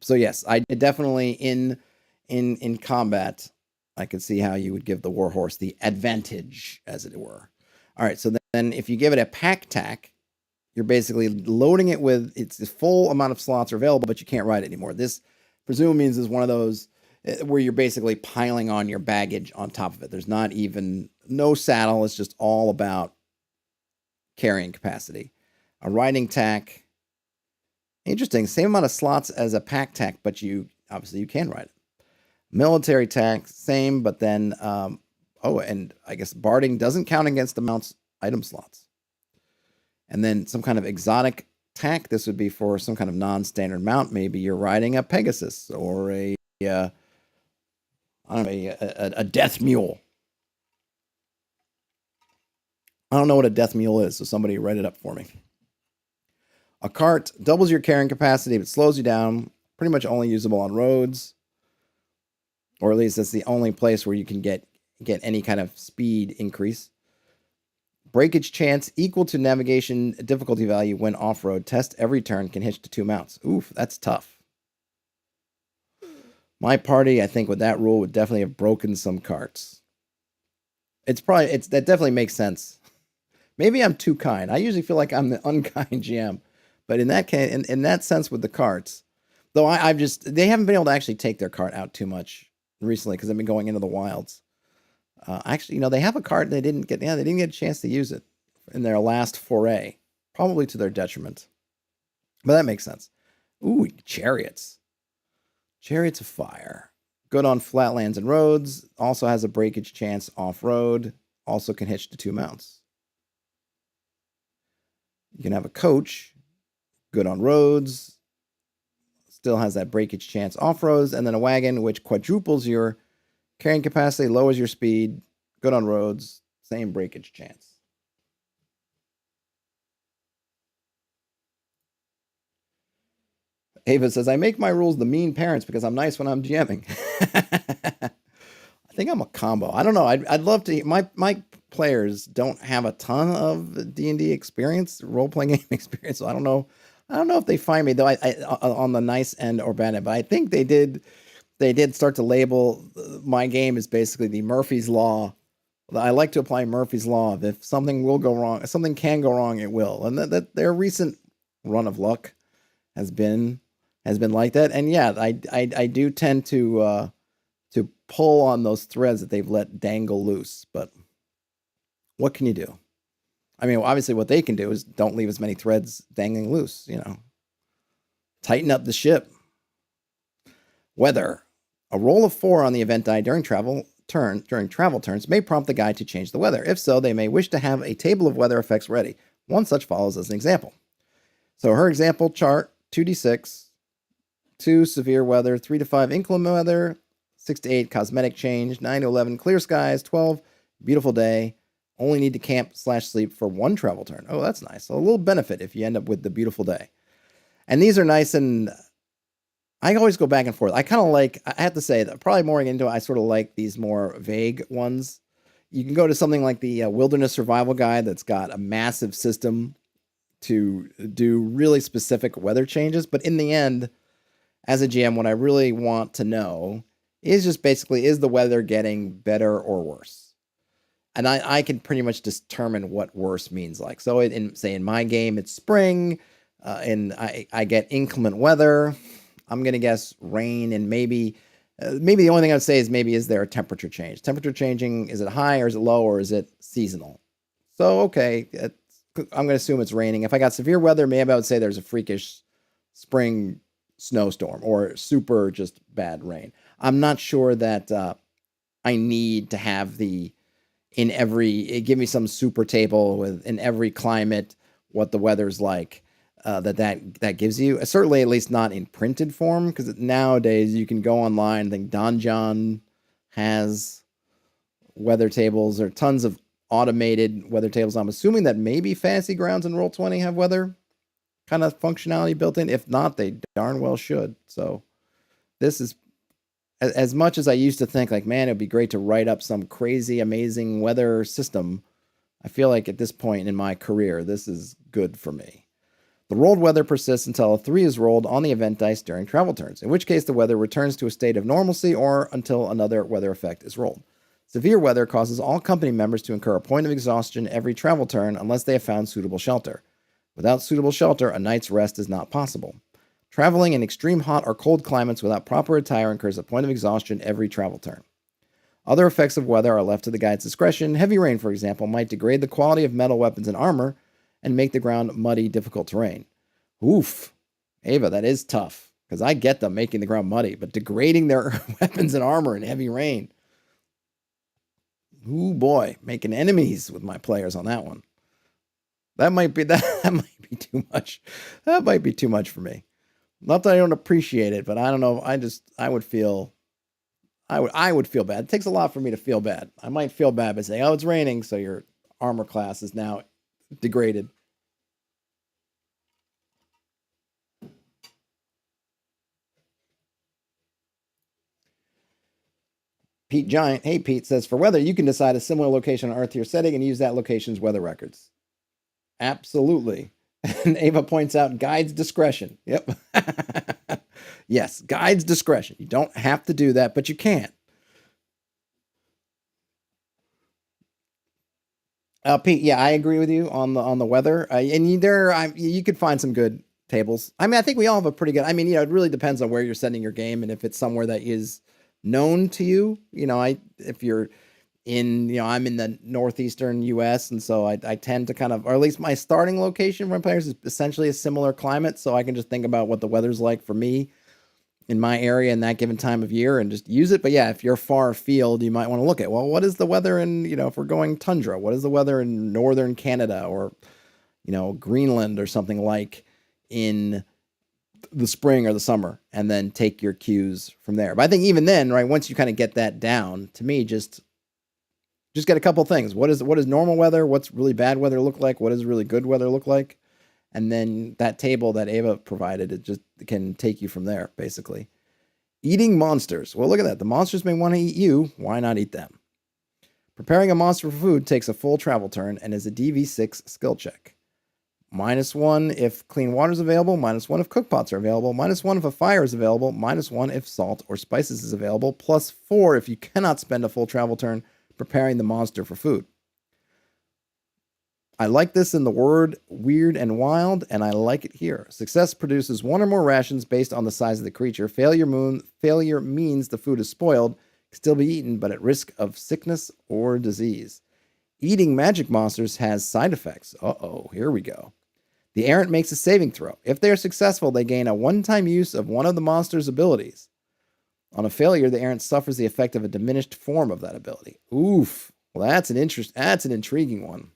So yes, I definitely in combat, I could see how you would give the warhorse the advantage, as it were. All right, so then if you give it a pack tack, you're basically loading it with its full amount of slots are available, but you can't ride it anymore. This presumably means is one of those where you're basically piling on your baggage on top of it. There's not even no saddle. It's just all about carrying capacity. A riding tack, interesting. Same amount of slots as a pack tack, but you can ride it. Military tack, same, but then and I guess barding doesn't count against the mount's item slots. And then some kind of exotic tack. This would be for some kind of non-standard mount. Maybe you're riding a Pegasus or a death mule. I don't know what a death mule is, so somebody write it up for me. A cart doubles your carrying capacity, but slows you down. Pretty much only usable on roads, or at least that's the only place where you can get any kind of speed increase. Breakage chance equal to navigation difficulty value when off-road. Test every turn, can hitch to 2 mounts. Oof, that's tough. My party, I think, with that rule would definitely have broken some carts. That definitely makes sense. Maybe I'm too kind. I usually feel like I'm the unkind GM. But in that case, in that sense with the carts, though they haven't been able to actually take their cart out too much recently because they've been going into the wilds. Actually, they have a cart and they didn't get a chance to use it in their last foray, probably to their detriment. But that makes sense. Ooh, chariots. Chariots of fire. Good on flatlands and roads. Also has a breakage chance off-road. Also can hitch to 2 mounts. You can have a coach. Good on roads. Still has that breakage chance off-roads. And then a wagon, which quadruples your carrying capacity, lowers your speed. Good on roads. Same breakage chance. Ava says, I make my rules the mean parents because I'm nice when I'm GMing. I think I'm a combo. I don't know. I'd love to. My players don't have a ton of D&D experience, role-playing game experience. So I don't know if they find me though. I on the nice end or bad end, but I think they did start to label my game as basically the Murphy's Law. I like to apply Murphy's Law. If something will go wrong, if something can go wrong, it will. And that their recent run of luck has been like that. And yeah, I do tend to pull on those threads that they've let dangle loose. But what can you do? I mean, obviously what they can do is don't leave as many threads dangling loose, Tighten up the ship. Weather. A roll of 4 on the event die during travel turns may prompt the guide to change the weather. If so, they may wish to have a table of weather effects ready. One such follows as an example. So her example chart, 2d6, 2 severe weather, 3 to 5 inclement weather, 6 to 8 cosmetic change, 9 to 11 clear skies, 12 beautiful day. Only need to camp/sleep for 1 travel turn. Oh, that's nice. So a little benefit if you end up with the beautiful day. And these are nice, and I always go back and forth. I kind of like, I have to say that probably more into it, I sort of like these more vague ones. You can go to something like the Wilderness Survival Guide that's got a massive system to do really specific weather changes. But in the end, as a GM, what I really want to know is just basically, is the weather getting better or worse? And I can pretty much determine what worse means like. So in my game, it's spring, and I get inclement weather. I'm going to guess rain, and maybe the only thing I would say is there a temperature change? Temperature changing, is it high or is it low or is it seasonal? So, okay, I'm going to assume it's raining. If I got severe weather, maybe I would say there's a freakish spring snowstorm or super just bad rain. I'm not sure that I need to have give me some super table with in every climate what the weather's like. That gives you, certainly at least not in printed form, because nowadays you can go online. I think Don John has weather tables, or tons of automated weather tables. I'm assuming that maybe Fantasy Grounds and Roll20 have weather kind of functionality built in. If not, they darn well should. So this is, as much as I used to think like, man, it'd be great to write up some crazy, amazing weather system, I feel like at this point in my career, this is good for me. The rolled weather persists until a 3 is rolled on the event dice during travel turns, in which case the weather returns to a state of normalcy or until another weather effect is rolled. Severe weather causes all company members to incur a point of exhaustion every travel turn unless they have found suitable shelter. Without suitable shelter, a night's rest is not possible. Traveling in extreme hot or cold climates without proper attire incurs a point of exhaustion every travel turn. Other effects of weather are left to the guide's discretion. Heavy rain, for example, might degrade the quality of metal weapons and armor and make the ground muddy, difficult terrain. Oof. Ava, that is tough, because I get them making the ground muddy, but degrading their weapons and armor in heavy rain. Ooh, boy, making enemies with my players on that one. That might be that might be too much. That might be too much for me. Not that I don't appreciate it, but I don't know. I would feel I would feel bad. It takes a lot for me to feel bad. I might feel bad by saying, "Oh, it's raining, so your armor class is now degraded." Pete Giant, hey Pete, says for weather, you can decide a similar location on Earth to your setting and use that location's weather records. Absolutely. And Ava points out guide's discretion. Yep. Yes, guide's discretion. You don't have to do that, but you can. Pete, yeah, I agree with you on the weather. And you could find some good tables. I mean, I think we all have a pretty good. I mean, it really depends on where you're setting your game and if it's somewhere that is known to you. If you're in, I'm in the northeastern U.S. and so I tend to kind of, or at least my starting location for players is essentially a similar climate, so I can just think about what the weather's like for me in my area in that given time of year and just use it. But yeah, if you're far afield, you might want to look at, well, what is the weather in, if we're going tundra, what is the weather in northern Canada or, Greenland or something like in the spring or the summer, and then take your cues from there. But I think even then, right, once you kind of get that down, to me, just get a couple things. What is normal weather? What's really bad weather look like? What does really good weather look like? And then that table that Ava provided, it just can take you from there, basically. Eating monsters. Well, look at that. The monsters may want to eat you. Why not eat them? Preparing a monster for food takes a full travel turn and is a DV6 skill check. -1 if clean water is available, -1 if cookpots are available, -1 if a fire is available, -1 if salt or spices is available, +4 if you cannot spend a full travel turn preparing the monster for food. I like this in the word weird and wild, and I like it here. Success produces 1 or more rations based on the size of the creature. Failure means the food is spoiled, can still be eaten, but at risk of sickness or disease. Eating magic monsters has side effects. Uh-oh, here we go. The Errant makes a saving throw. If they are successful, they gain a one-time use of one of the monster's abilities. On a failure, the Errant suffers the effect of a diminished form of that ability. Oof. Well, that's an intriguing one.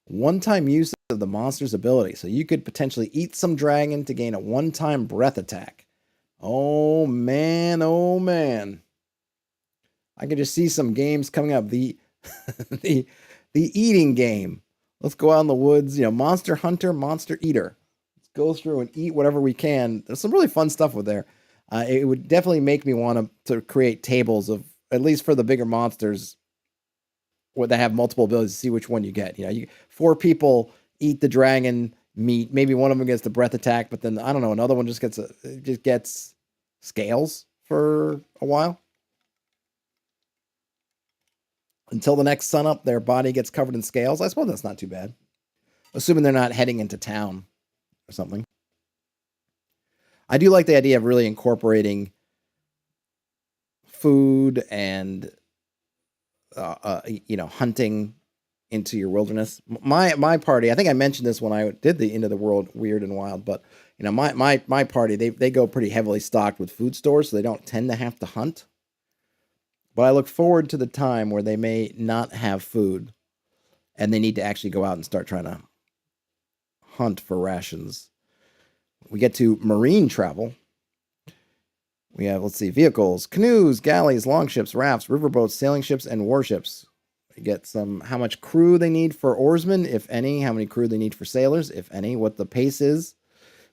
One-time use of the monster's ability. So you could potentially eat some dragon to gain a one-time breath attack. Oh, man. Oh, man. I can just see some games coming up. The eating game. Let's go out in the woods. Monster Hunter, Monster Eater. Let's go through and eat whatever we can. There's some really fun stuff with there. It would definitely make me want to create tables of, at least for the bigger monsters, where they have multiple abilities to see which one you get. 4 people eat the dragon meat. Maybe one of them gets the breath attack, but then I don't know, another one just gets scales for a while. Until the next sun up, their body gets covered in scales. I suppose that's not too bad. Assuming they're not heading into town or something. I do like the idea of really incorporating food and hunting into your wilderness. My party, I think I mentioned this when I did the End of the World Weird and Wild, but my party, they go pretty heavily stocked with food stores, so they don't tend to have to hunt. But I look forward to the time where they may not have food and they need to actually go out and start trying to hunt for rations. We get to marine travel. We have, vehicles, canoes, galleys, longships, rafts, riverboats, sailing ships, and warships. We get how much crew they need for oarsmen, if any, how many crew they need for sailors, if any, what the pace is,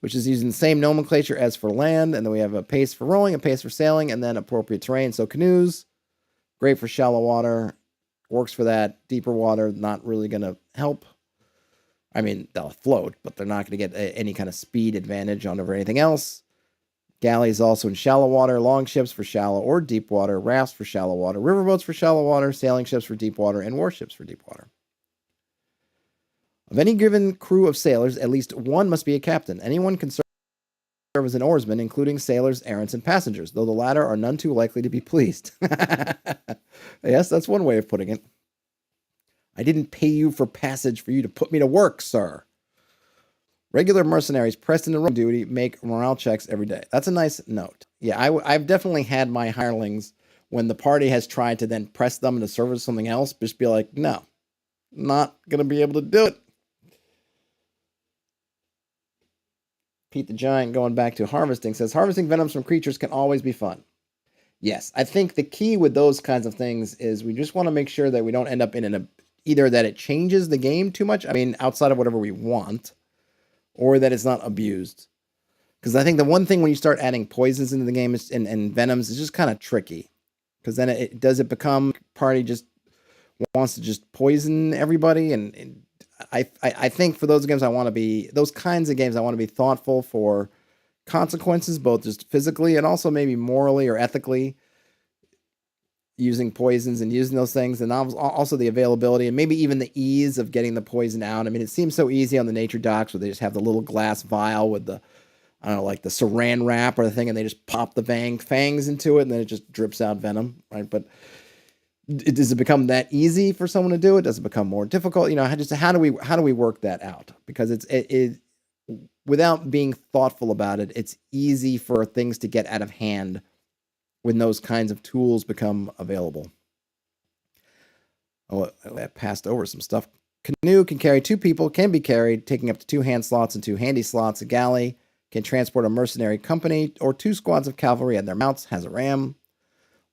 which is using the same nomenclature as for land, and then we have a pace for rowing, a pace for sailing, and then appropriate terrain. So canoes, great for shallow water, works for that. Deeper water, not really going to help. I mean, they'll float, but they're not going to get any kind of speed advantage over anything else. Galleys also in shallow water, longships for shallow or deep water, rafts for shallow water, riverboats for shallow water, sailing ships for deep water, and warships for deep water. Of any given crew of sailors, at least one must be a captain. Anyone can serve as an oarsman, including sailors, errants, and passengers, though the latter are none too likely to be pleased. Yes, that's one way of putting it. I didn't pay you for passage for you to put me to work, sir. Regular mercenaries pressed into duty make morale checks every day. That's a nice note. Yeah, I've definitely had my hirelings, when the party has tried to then press them into service something else, just be like, no, not going to be able to do it. Pete the Giant, going back to harvesting, says harvesting venoms from creatures can always be fun. Yes, I think the key with those kinds of things is we just want to make sure that we don't end up in either that it changes the game too much, I mean, outside of whatever we want, or that it's not abused. Because I think the one thing when you start adding poisons into the game and venoms is just kind of tricky. Because then it become party just wants to just poison everybody, and I think for those games those kinds of games I want to be thoughtful for consequences, both just physically and also maybe morally or ethically, using poisons and using those things, and also the availability and maybe even the ease of getting the poison out. I mean, it seems so easy on the nature docs where they just have the little glass vial with the, I don't know, like the saran wrap or the thing, and they just pop the fangs into it, and then it just drips out venom, right? But does it become that easy for someone to do it? Does it become more difficult? You know, how do we work that out? Because it without being thoughtful about it, it's easy for things to get out of hand when those kinds of tools become available. Oh, I passed over some stuff. Canoe can carry 2 people, can be carried, taking up to 2 hand slots and 2 handy slots. A galley can transport a mercenary company or 2 squads of cavalry and their mounts, has a ram.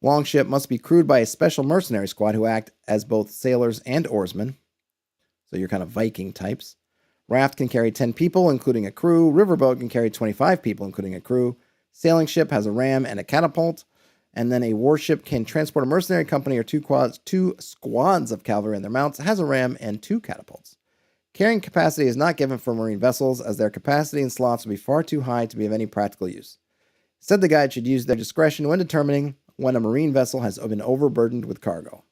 Longship must be crewed by a special mercenary squad who act as both sailors and oarsmen. So you're kind of Viking types. Raft can carry 10 people, including a crew. Riverboat can carry 25 people, including a crew. Sailing ship has a ram and a catapult. And then a warship can transport a mercenary company or 2 squads of cavalry and their mounts, has a ram and 2 catapults. Carrying capacity is not given for marine vessels, as their capacity and slots will be far too high to be of any practical use. Instead, the guide should use their discretion when determining when a marine vessel has been overburdened with cargo.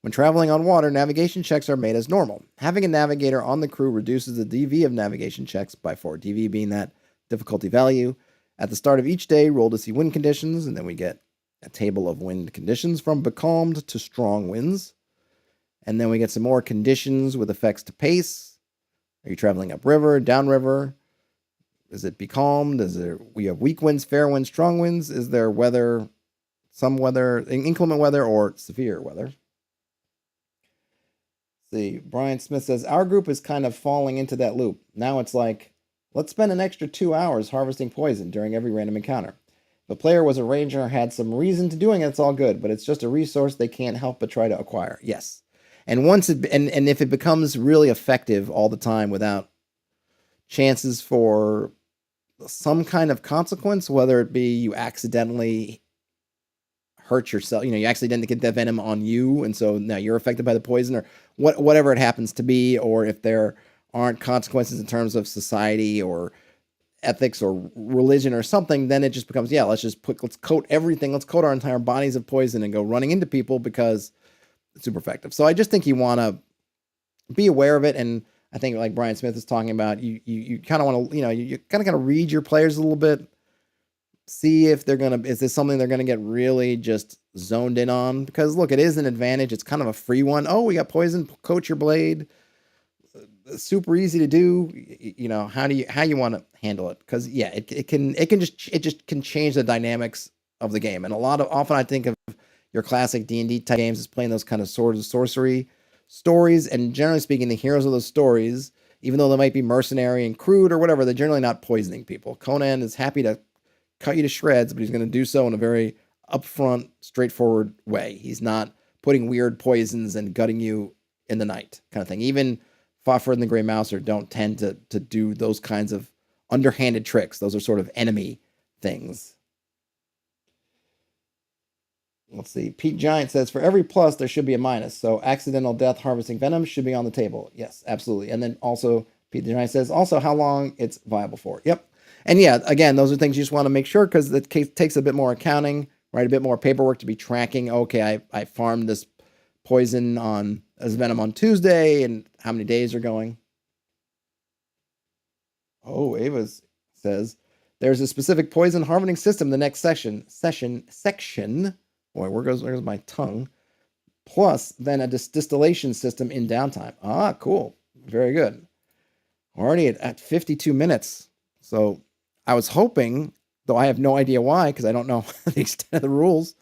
When traveling on water, navigation checks are made as normal. Having a navigator on the crew reduces the DV of navigation checks by 4, DV being that difficulty value. At the start of each day, roll to see wind conditions, and then we get a table of wind conditions from becalmed to strong winds. And then we get some more conditions with effects to pace. Are you traveling upriver, downriver? Is it becalmed? We have weak winds, fair winds, strong winds? Is there weather, some weather, inclement weather, or severe weather? See, Brian Smith says, our group is kind of falling into that loop. Now it's like, let's spend an extra 2 hours harvesting poison during every random encounter. If a player was a ranger or had some reason to doing it, it's all good, but it's just a resource they can't help but try to acquire. Yes. And if it becomes really effective all the time without chances for some kind of consequence, whether it be you accidentally hurt yourself, you accidentally get that venom on you, and so now you're affected by the poison, or whatever it happens to be, or if there aren't consequences in terms of society or ethics or religion or something, then it just becomes, let's coat everything, let's coat our entire bodies of poison and go running into people because it's super effective. So I just think you want to be aware of it, and I think like Brian Smith is talking about, you kind of want to, you kind of read your players a little bit, see if is this something they're going to get really just zoned in on, because look, it is an advantage. It's kind of a free one. Oh, we got poison, coat your blade. Super easy to do. How you want to handle it, because it just can change the dynamics of the game. And often I think of your classic D&D type games as playing those kind of swords of sorcery stories, and generally speaking, the heroes of those stories, even though they might be mercenary and crude or whatever, they're generally not poisoning people. Conan is happy to cut you to shreds, but he's going to do so in a very upfront, straightforward way. He's not putting weird poisons and gutting you in the night kind of thing. Even Fafhrd and the Grey Mouser don't tend to do those kinds of underhanded tricks. Those are sort of enemy things. Let's see. Pete Giant says, for every plus, there should be a minus. So accidental death harvesting venom should be on the table. Yes, absolutely. And then also, Pete Giant says, also how long it's viable for. Yep. And again, those are things you just want to make sure, because it takes a bit more accounting, right? A bit more paperwork to be tracking. Okay, I farmed this poison as venom on Tuesday, and how many days are going. Oh, Ava says, there's a specific poison harvesting system in the next section. Boy, where goes my tongue? Plus, then a distillation system in downtime. Ah, cool. Very good. Already at 52 minutes. So I was hoping, though I have no idea why, because I don't know the extent of the rules,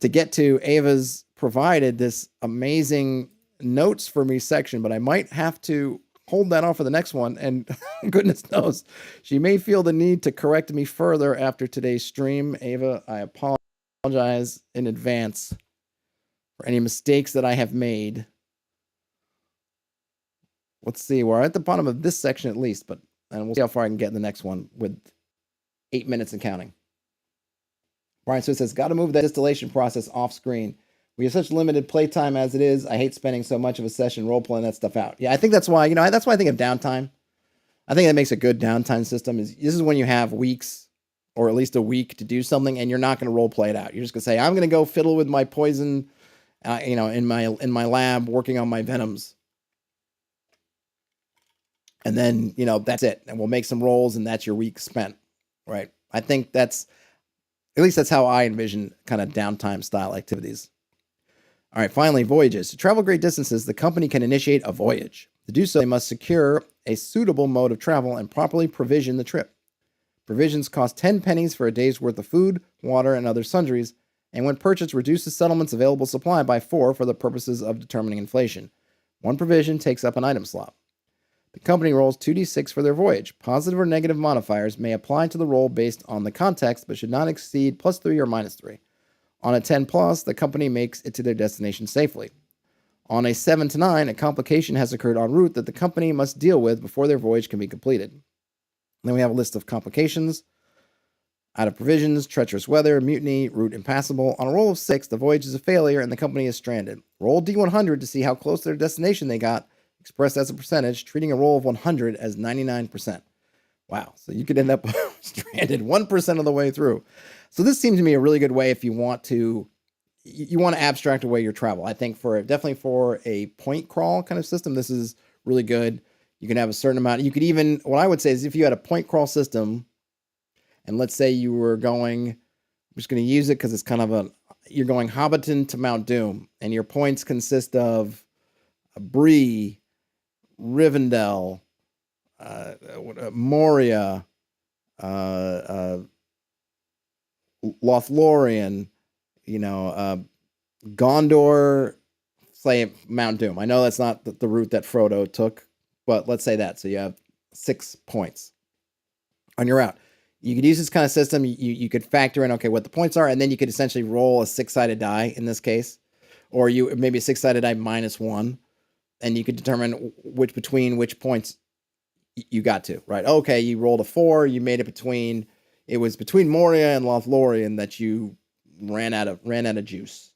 to get to Ava's provided this amazing notes for me section, but I might have to hold that off for the next one. And goodness knows, she may feel the need to correct me further after today's stream. Ava, I apologize in advance for any mistakes that I have made. Let's see, we're at the bottom of this section at least, and we'll see how far I can get in the next one with 8 minutes and counting. Brian Swift says, got to move that distillation process off screen. We have such limited playtime as it is. I hate spending so much of a session role-playing that stuff out. Yeah, I think that's why, that's why I think of downtime. I think that makes a good downtime system. This is when you have weeks or at least a week to do something and you're not going to role-play it out. You're just going to say, I'm going to go fiddle with my poison, in my lab working on my venoms. And then, that's it. And we'll make some rolls and that's your week spent, right? I think at least that's how I envision kind of downtime style activities. All right, finally, voyages. To travel great distances, the company can initiate a voyage. To do so, they must secure a suitable mode of travel and properly provision the trip. Provisions cost 10 pennies for a day's worth of food, water, and other sundries, and when purchased, reduce the settlement's available supply by 4 for the purposes of determining inflation. 1 provision takes up an item slot. The company rolls 2d6 for their voyage. Positive or negative modifiers may apply to the roll based on the context, but should not exceed +3 or -3. On a 10 plus, the company makes it to their destination safely. On a 7 to 9, a complication has occurred en route that the company must deal with before their voyage can be completed. Then we have a list of complications. Out of provisions, treacherous weather, mutiny, route impassable. On a roll of 6, the voyage is a failure and the company is stranded. Roll D100 to see how close to their destination they got, expressed as a percentage, treating a roll of 100 as 99%. Wow, so you could end up stranded 1% of the way through. So this seems to me a really good way if you want to abstract away your travel. I think definitely for a point crawl kind of system, this is really good. You can have a certain amount. You could even, what I would say is if you had a point crawl system, and let's say you were going, I'm just going to use it because it's kind of you're going Hobbiton to Mount Doom, and your points consist of Bree, Rivendell, Moria, Lothlorien, Gondor, say Mount Doom. I know that's not the route that Frodo took, but let's say that. So you have 6 points on your route. You could use this kind of system. You could factor in, okay, what the points are, and then you could essentially roll a 6-sided die in this case, or maybe a 6-sided die -1, and you could determine between which points you got to, right? Okay, you rolled a 4, you made it was between Moria and Lothlorien that you ran out of juice,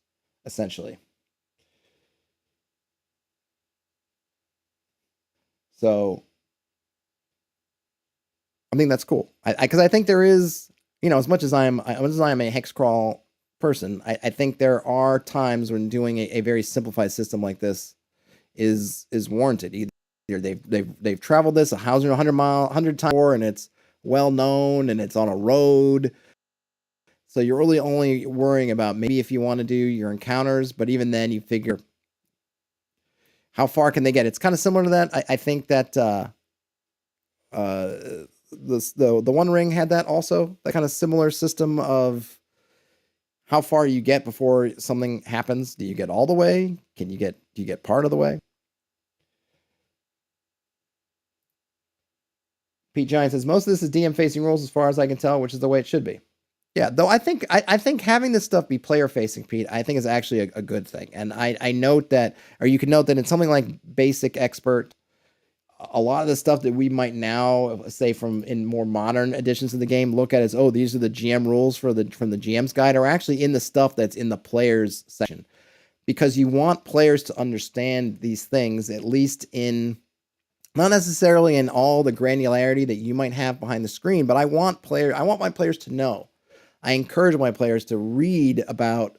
essentially. So I think that's cool. Because I think there is, as much as I am a hex crawl person, I think there are times when doing a very simplified system like this is warranted. Either they've traveled this 100 times before, and it's well known, and it's on a road. So you're really only worrying about maybe if you want to do your encounters, but even then you figure how far can they get. It's kind of similar to that. I think that the One Ring had that also, that kind of similar system of how far you get before something happens. Do you get all the way? Do you get part of the way? Pete Giant says, most of this is DM facing rules as far as I can tell, which is the way it should be. Yeah, though I think having this stuff be player facing, Pete, I think is actually a good thing. And I note that, or you can note that in something like Basic Expert, a lot of the stuff that we might now say in more modern editions of the game look at as, oh, these are the GM rules from the GM's guide, are actually in the stuff that's in the players section, because you want players to understand these things, at least in, not necessarily in all the granularity that you might have behind the screen, but I want my players to know. I encourage my players to read about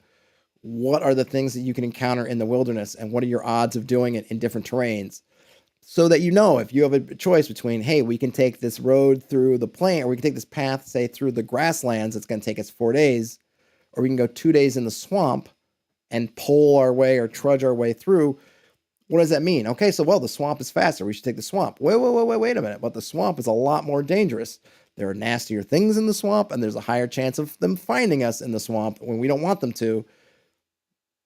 what are the things that you can encounter in the wilderness and what are your odds of doing it in different terrains, so that if you have a choice between, hey, we can take this road through the plain, or we can take this path, say, through the grasslands, it's going to take us 4 days, or we can go 2 days in the swamp and pull our way or trudge our way through. What does that mean? Okay, so, the swamp is faster. We should take the swamp. Wait a minute. But the swamp is a lot more dangerous. There are nastier things in the swamp, and there's a higher chance of them finding us in the swamp when we don't want them to.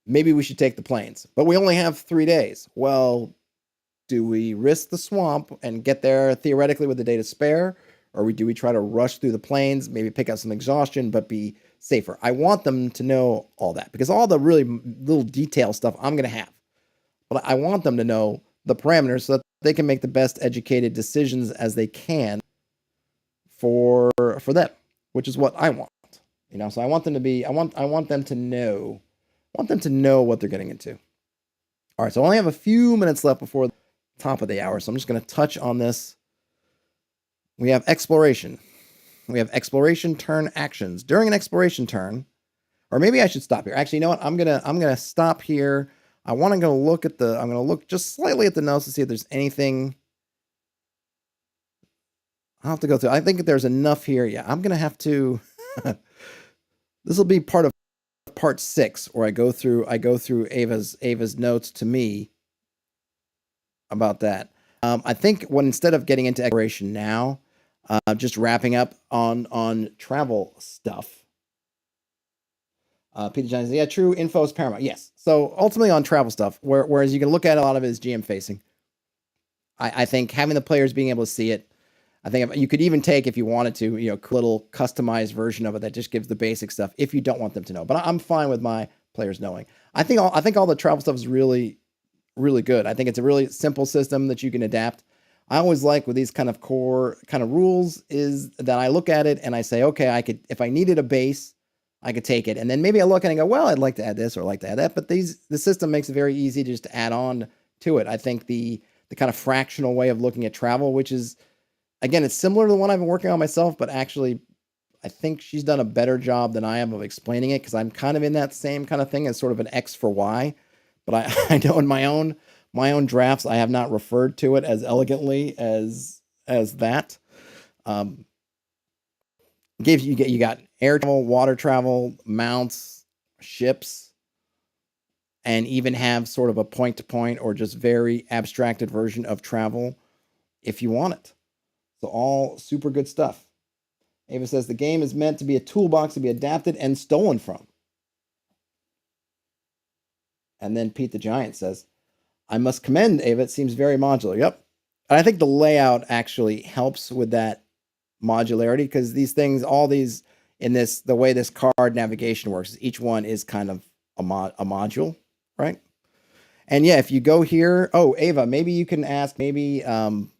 maybe we should take the plains, but we only have 3 days. Well, do we risk the swamp and get there theoretically with the day to spare? Or do we try to rush through the plains, maybe pick up some exhaustion, but be safer? I want them to know all that, because all the really little detail stuff I'm going to have. But I want them to know the parameters so that they can make the best educated decisions as they can for them, which is what I want. So I want them to be, I want them to know what they're getting into. All right, so I only have a few minutes left before the top of the hour, so I'm just going to touch on this. We have exploration. We have exploration turn actions. During an exploration turn, or maybe I should stop here. Actually, you know what? I'm gonna stop here. I'm gonna look just slightly at the notes to see if there's anything. I'll have to go through. I think there's enough here. Yeah, I'm gonna have to. This will be part of part 6, where I go through Ava's notes to me about that. I think instead of getting into exploration now, just wrapping up on travel stuff. Peter Johnson, yeah, true. Info is paramount. Yes. So ultimately on travel stuff, whereas you can look at a lot of it as GM facing, I think having the players being able to see it, I think you could even take, if you wanted to, a little customized version of it that just gives the basic stuff if you don't want them to know. But I'm fine with my players knowing. I think all the travel stuff is really, really good. I think it's a really simple system that you can adapt. I always like with these kind of core kind of rules is that I look at it and I say, okay, I could, if I needed a base, I could take it. And then maybe I look at it and go, well, I'd like to add this or I'd like to add that. But the system makes it very easy to just add on to it. I think the kind of fractional way of looking at travel, which is, again, it's similar to the one I've been working on myself, but actually I think she's done a better job than I am of explaining it, because I'm kind of in that same kind of thing as sort of an X for Y. But I know in my own drafts, I have not referred to it as elegantly as that. You got air travel, water travel, mounts, ships, and even have sort of a point-to-point or just very abstracted version of travel if you want it. So all super good stuff. Ava says the game is meant to be a toolbox to be adapted and stolen from. And then Pete the Giant says, I must commend Ava. It seems very modular. Yep. And I think the layout actually helps with that modularity, because these things, all these in this, the way this card navigation works, each one is kind of a module, right? And yeah, if you go here, Ava, maybe you can ask, maybe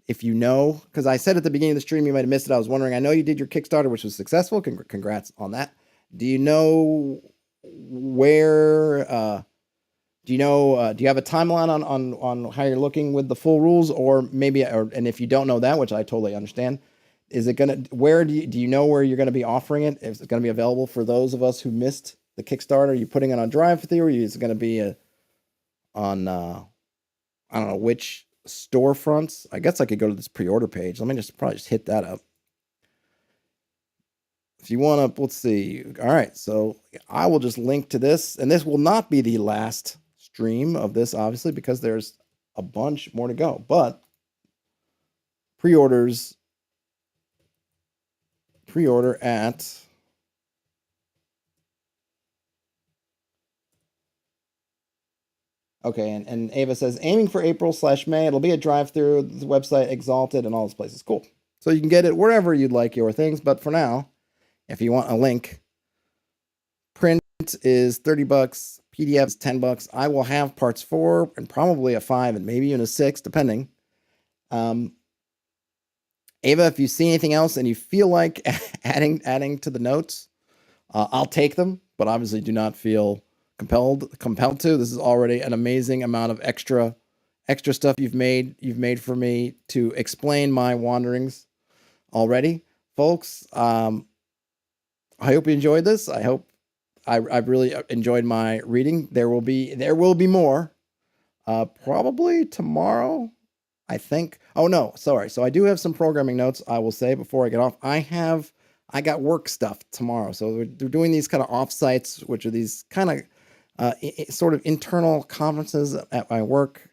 if you know, because I said at the beginning of the stream, you might have missed it. I was wondering, I know you did your Kickstarter, which was successful. Congrats on that. Do you know where, do you have a timeline on how you're looking with the full rules, or maybe, and if you don't know that, which I totally understand, is it going to, where do you know where you're going to be offering it? Is it going to be available for those of us who missed the Kickstarter? Are you putting it on Drive Theory? Is it going to be on, I don't know which storefronts? I guess I could go to this pre-order page. Let me probably just hit that up. If you want to, let's see. All right. So I will just link to this, and this will not be the last stream of this, obviously, because there's a bunch more to go, but pre-order at okay, and Ava says aiming for April/May. It'll be a drive-through, the website Exalted and all those places. Cool. So you can get it wherever you'd like your things, but for now, if you want a link, print is $30, PDF is $10. I will have parts 4 and probably a 5 and maybe even a 6, depending. Ava, if you see anything else and you feel like adding to the notes, I'll take them, but obviously do not feel compelled to. This is already an amazing amount of extra stuff you've made for me to explain my wanderings already, folks. I hope you enjoyed this. I hope I've really enjoyed my reading. There will be more, probably tomorrow, I think. Oh no, sorry. So I do have some programming notes I will say before I get off. I got work stuff tomorrow. So we're doing these kind of offsites, which are these kind of sort of internal conferences at my work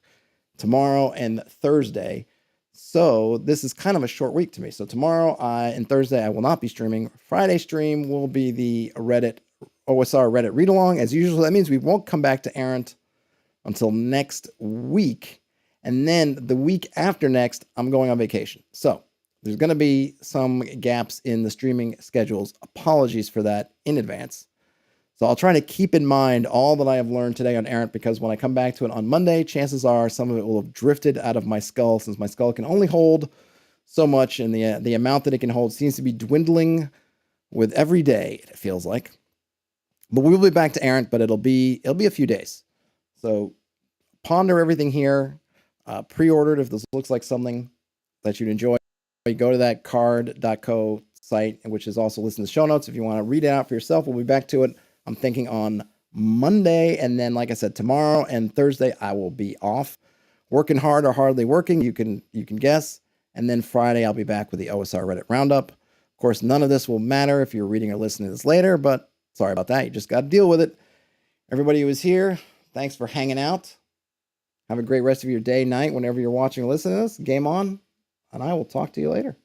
tomorrow and Thursday. So this is kind of a short week to me. So tomorrow and Thursday I will not be streaming. Friday stream will be the Reddit OSR Reddit read-along as usual. That means we won't come back to Errant until next week. And then the week after next, I'm going on vacation. So there's going to be some gaps in the streaming schedules. Apologies for that in advance. So I'll try to keep in mind all that I have learned today on Errant, because when I come back to it on Monday, chances are some of it will have drifted out of my skull, since my skull can only hold so much, and the amount that it can hold seems to be dwindling with every day, it feels like. But we will be back to Errant, but it'll be a few days. So ponder everything here. Pre-ordered if this looks like something that you'd enjoy. You go to that card.co site, which is also listed in the show notes if you want to read it out for yourself. We'll be back to it, I'm thinking, on Monday. And then, like I said, tomorrow and Thursday, I will be off. Working hard or hardly working, you can guess. And then Friday, I'll be back with the OSR Reddit Roundup. Of course, none of this will matter if you're reading or listening to this later, but sorry about that. You just got to deal with it. Everybody who was here, thanks for hanging out. Have a great rest of your day, night, whenever you're watching or listening to this. Game on, and I will talk to you later.